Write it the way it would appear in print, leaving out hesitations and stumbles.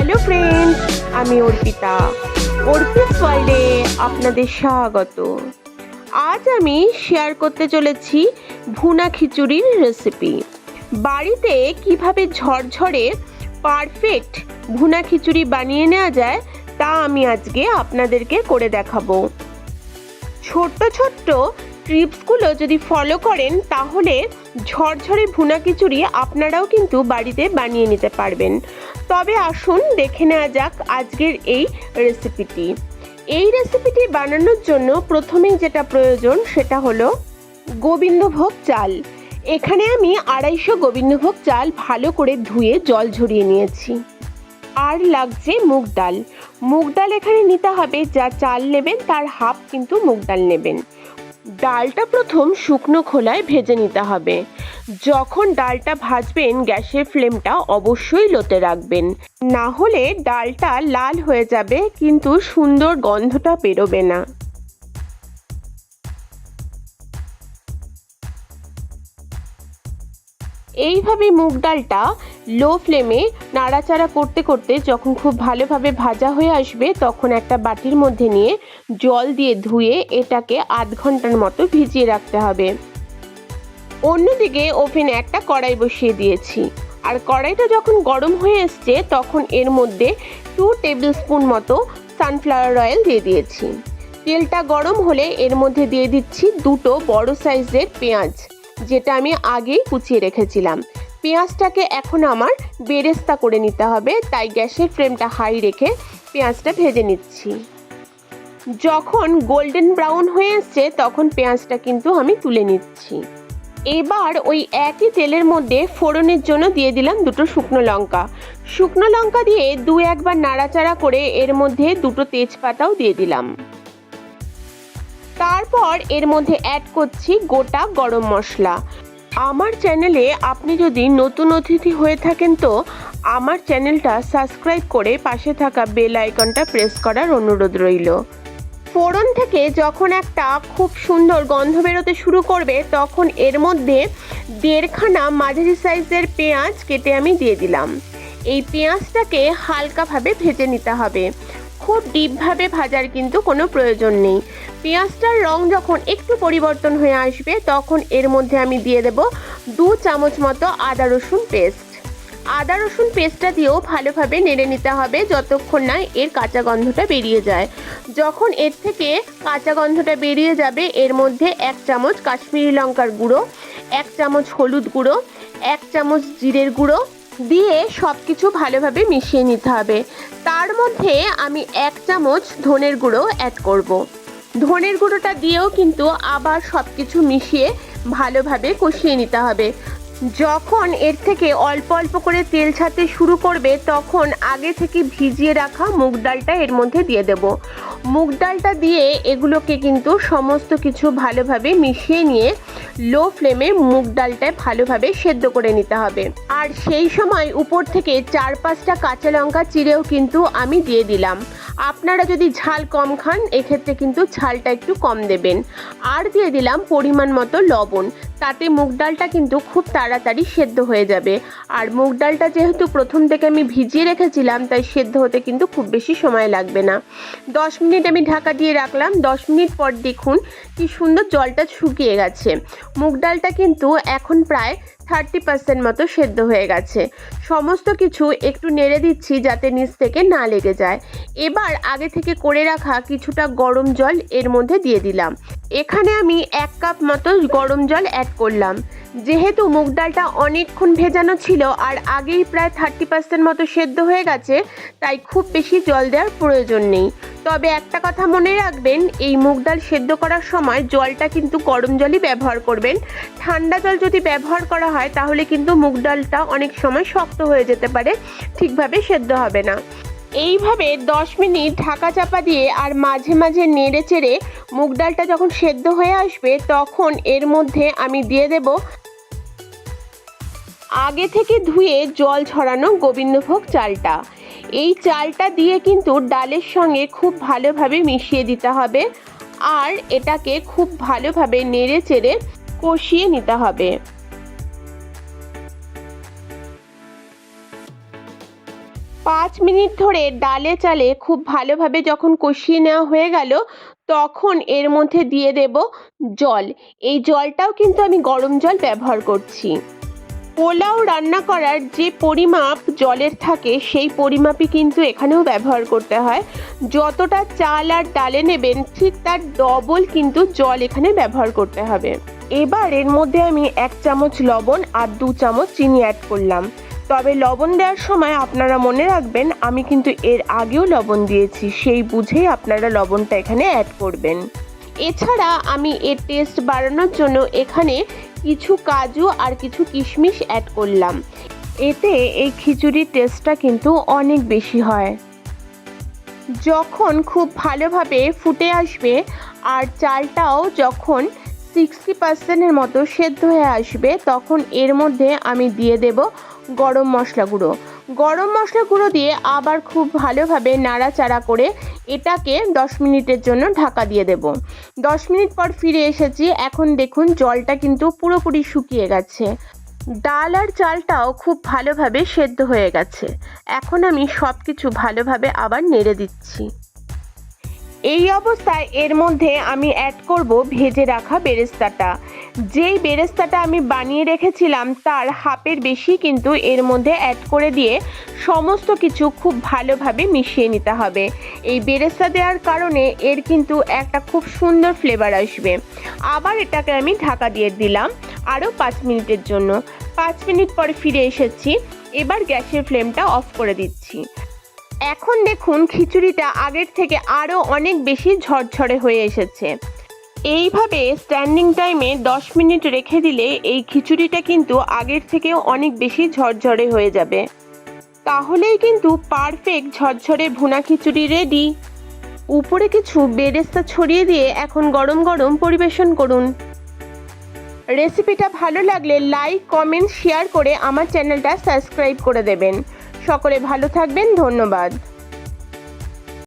Hello friends, আমি অর্পিতা। অর্পিস ওয়ার্ল্ডে আপনাদের স্বাগত। আজ আমি শেয়ার করতে চলেছি ভুনা খিচুড়ির রেসিপি। বাড়িতে কিভাবে ঝরঝরে পারফেক্ট ভুনা খিচুড়ি বানিয়ে নেওয়া যায় তা আমি আজকে আপনাদেরকে করে দেখাবো। ছোট্ট ছোট্ট টিপসগুলো যদি ফলো করেন তাহলে ঝরঝরে ভুনা খিচুড়ি আপনারাও কিন্তু বাড়িতে বানিয়ে নিতে পারবেন। তবে আসুন দেখে নেওয়া যাক আজকের এই রেসিপিটি। এই রেসিপিটি বানানোর জন্য প্রথমেই যেটা প্রয়োজন সেটা হলো গোবিন্দভোগ চাল। এখানে আমি 250 গোবিন্দভোগ চাল ভালো করে ধুয়ে জল ঝরিয়ে নিয়েছি। আর লাগছে মুগ ডাল। মুগ ডাল এখানে নিতে হবে, যা চাল নেবেন তার হাফ কিন্তু মুগ ডাল নেবেন। ডালটা প্রথম শুকনো খোলায় ভেজে নিতে হবে। যখন ডালটা ভাজবেন গ্যাসের ফ্লেমটা অবশ্যই লোতে রাখবেন, না হলে ডালটা লাল হয়ে যাবে কিন্তু সুন্দর গন্ধটা বেরোবে না। এইভাবে মুগ ডালটা লো ফ্লেমে নাড়াচাড়া করতে করতে যখন খুব ভালোভাবে ভাজা হয়ে আসবে তখন একটা বাটির মধ্যে নিয়ে জল দিয়ে ধুয়ে এটাকে আধ ঘন্টার মতো ভিজিয়ে রাখতে হবে। অন্যদিকে ওভেনে একটা কড়াই বসিয়ে দিয়েছি, আর কড়াইটা যখন গরম হয়ে এসছে তখন এর মধ্যে 2 টেবিল স্পুন মতো সানফ্লাওয়ার অয়েল দিয়ে দিয়েছি। তেলটা গরম হলে এর মধ্যে দিয়ে দিচ্ছি 2টো বড় সাইজের পেঁয়াজ, যেটা আমি আগেই কুচিয়ে রেখেছিলাম। পেঁয়াজটাকে এখন আমার বেরেস্তা করে নিতে হবে, তাই গ্যাসের ফ্লেমটা হাই রেখে পেঁয়াজটা ভেজে নিচ্ছি। যখন গোল্ডেন ব্রাউন হয়ে এসছে তখন পেঁয়াজটা কিন্তু আমি তুলে নিচ্ছি। এবার ওই একই তেলের মধ্যে ফোড়নের জন্য দিয়ে দিলাম 2টো শুকনো লঙ্কা। শুকনো লঙ্কা দিয়ে 2-1 বার নাড়াচাড়া করে এর মধ্যে 2টো তেজপাতাও দিয়ে দিলাম। তারপর এর মধ্যে অ্যাড করছি গোটা গরম মশলা। আমার চ্যানেলে আপনি যদি নতুন অতিথি হয়ে থাকেন তো আমার চ্যানেলটা সাবস্ক্রাইব করে পাশে থাকা বেল আইকনটা প্রেস করার অনুরোধ রইল। ফোড়ন থেকে যখন একটা খুব সুন্দর গন্ধ বেরোতে শুরু করবে তখন এর মধ্যে 1.5 খানা মাঝারি সাইজের পেঁয়াজ কেটে আমি দিয়ে দিলাম। এই পেঁয়াজটাকে হালকাভাবে ভেজে নিতে হবে, খুব ডিপভাবে ভাজার কিন্তু কোনো প্রয়োজন নেই। পেঁয়াজটার রং যখন একটু পরিবর্তন হয়ে আসবে তখন এর মধ্যে আমি দিয়ে দেব 2 চামচ মতো আদা রসুন পেস্ট। আদা রসুন পেস্টটা দিয়েও ভালোভাবে নেড়ে নিতে হবে যতক্ষণ না এর কাঁচা গন্ধটা বেরিয়ে যায়। যখন এর থেকে কাঁচা গন্ধটা বেরিয়ে যাবে এর মধ্যে 1 চামচ কাশ্মীরি লঙ্কার গুঁড়ো, 1 চামচ হলুদ গুঁড়ো, 1 চামচ জিরের গুঁড়ো দিয়ে সব কিছু ভালোভাবে মিশিয়ে নিতে হবে। তার মধ্যে আমি 1 চামচ ধনের গুঁড়ো অ্যাড করব। ধনের গুঁড়োটা দিয়েও কিন্তু আবার সব কিছু মিশিয়ে ভালোভাবে কষিয়ে নিতে হবে। যখন এর থেকে অল্প অল্প করে তেল ছাড়তে শুরু করবে তখন আগে থেকে ভিজিয়ে রাখা মুগ ডালটা এর মধ্যে দিয়ে দেব। মুগ ডালটা দিয়ে এগুলোকে কিন্তু সমস্ত কিছু ভালোভাবে মিশিয়ে নিয়ে লো ফ্লেমে মুগ ডালটা ভালোভাবে সেদ্ধ করে নিতে হবে। আর সেই সময় উপর থেকে 4-5টা কাঁচা লঙ্কা চিড়েও কিন্তু আমি দিয়ে দিলাম। আপনারা যদি ঝাল কম খান এক্ষেত্রে কিন্তু ঝালটা একটু কম দেবেন। আর দিয়ে দিলাম পরিমাণ মতো লবণ, তাতে মুগ ডালটা কিন্তু খুব তাড়াতাড়ি সেদ্ধ হয়ে যাবে। আর মুগ ডালটা যেহেতু প্রথম থেকে আমি ভিজিয়ে রেখেছিলাম তাই সেদ্ধ হতে কিন্তু খুব বেশি সময় লাগবে না। 10 মিনিট আমি ঢাকা দিয়ে রাখলাম। 10 মিনিট পর দেখুন কি সুন্দর জলটা শুকিয়ে গেছে। মুগ ডালটা কিন্তু এখন প্রায় 30% মতো সেদ্ধ হয়ে গেছে। সমস্ত কিছু একটু নেড়ে দিচ্ছি যাতে নিচ থেকে না লেগে যায়। এবার আগে থেকে করে রাখা কিছুটা গরম জল এর মধ্যে দিয়ে দিলাম। এখানে আমি 1 কাপ মতো গরম জল অ্যাড করলাম। যেহেতু মুগ ডালটা অনেকক্ষণ ভেজানো ছিল আর আগেই প্রায় 30% মতো সেদ্ধ হয়ে গেছে তাই খুব বেশি জল দেওয়ার প্রয়োজন নেই। তবে একটা কথা মনে রাখবেন, এই মুগ ডাল সেদ্ধ করার সময় জলটা কিন্তু গরম জলই ব্যবহার করবেন। ঠান্ডা জল যদি ব্যবহার করা হয় তাহলে কিন্তু মুগ ডালটা অনেক সময় শক্ত হয়ে যেতে পারে, ঠিকভাবে সেদ্ধ হবে না। এইভাবে 10 মিনিট ঢাকা চাপা দিয়ে আর মাঝে মাঝে নেড়ে চেড়ে মুগ ডালটা যখন সেদ্ধ হয়ে আসবে তখন এর মধ্যে আমি দিয়ে দেব আগে থেকে ধুয়ে জল ঝরানো গোবিন্দভোগ চালটা। এই চালটা দিয়ে কিন্তু ডালের সঙ্গে খুব ভালোভাবে মিশিয়ে দিতে হবে আর এটাকে খুব ভালোভাবে নেড়ে চেড়ে কষিয়ে নিতে হবে। 5 মিনিট ধরে ডালে চালে খুব ভালোভাবে যখন কষিয়ে নেওয়া হয়ে গেল, তখন এর মধ্যে দিয়ে দেব জল। এই জলটাও কিন্তু আমি গরম জল ব্যবহার করছি। পোলাও রান্না করার যে পরিমাপ জলের থাকে সেই পরিমাপই কিন্তু এখানেও ব্যবহার করতে হয়। যতটা চাল আর ডালে নেবেন ঠিক তার ডবল কিন্তু জল এখানে ব্যবহার করতে হবে। এবার এর মধ্যে আমি 1 চামচ লবণ আর 2 চামচ চিনি অ্যাড করলাম। তবে লবণ দেওয়ার সময় আপনারা মনে রাখবেন আমি কিন্তু এর আগেও লবণ দিয়েছি, সেই বুঝেই আপনারা লবণটা এখানে অ্যাড করবেন। এছাড়া আমি এর টেস্ট বাড়ানোর জন্য এখানে কিছু কাজু আর কিছু কিশমিশ অ্যাড করলাম। এতে এই খিচুড়ির টেস্টটা কিন্তু অনেক বেশি হয়। যখন খুব ভালোভাবে ফুটে আসবে আর চালটাও যখন 60% মতো সেদ্ধ হয়ে আসবে, তখন এর মধ্যে আমি দিয়ে দেব গরম মশলা গুঁড়ো। গরম মশলা গুঁড়ো দিয়ে আবার খুব ভালোভাবে নাড়াচাড়া করে এটাকে 10 মিনিটের জন্য ঢাকা দিয়ে দেব। 10 মিনিট পর ফিরে এসেছি। এখন দেখুন জলটা কিন্তু পুরোপুরি শুকিয়ে গেছে। ডাল আর চালটাও খুব ভালোভাবে সেদ্ধ হয়ে গেছে। এখন আমি সব কিছু ভালোভাবে আবার নেড়ে দিচ্ছি। এই অবস্থায় এর মধ্যে আমি অ্যাড করব ভেজে রাখা বেরেস্তাটা। যেই বেরেস্তাটা আমি বানিয়ে রেখেছিলাম তার হাফের বেশি কিন্তু এর মধ্যে অ্যাড করে দিয়ে সমস্ত কিছু খুব ভালোভাবে মিশিয়ে নিতে হবে। এই বেরেস্তা দেওয়ার কারণে এর কিন্তু একটা খুব সুন্দর ফ্লেভার আসবে। আবার এটাকে আমি ঢাকা দিয়ে দিলাম আরও 5 মিনিটের জন্য। 5 মিনিট পরে ফিরে এসেছি। এবার গ্যাসের ফ্লেমটা অফ করে দিচ্ছি। এখন দেখুন খিচুড়িটা আগের থেকে আরও অনেক বেশি ঝরঝরে হয়ে এসেছে। এইভাবে স্ট্যান্ডিং টাইমে 10 মিনিট রেখে দিলে এই খিচুড়িটা কিন্তু আগের থেকেও অনেক বেশি ঝরঝরে হয়ে যাবে। তাহলেই কিন্তু পারফেক্ট ঝরঝরে ভুনা খিচুড়ি রেডি। উপরে কিছু বেরেস্তা ছড়িয়ে দিয়ে এখন গরম গরম পরিবেশন করুন। রেসিপিটা ভালো লাগলে লাইক, কমেন্ট, শেয়ার করে আমার চ্যানেলটা সাবস্ক্রাইব করে দেবেন। সকলে ভালো থাকবেন। ধন্যবাদ।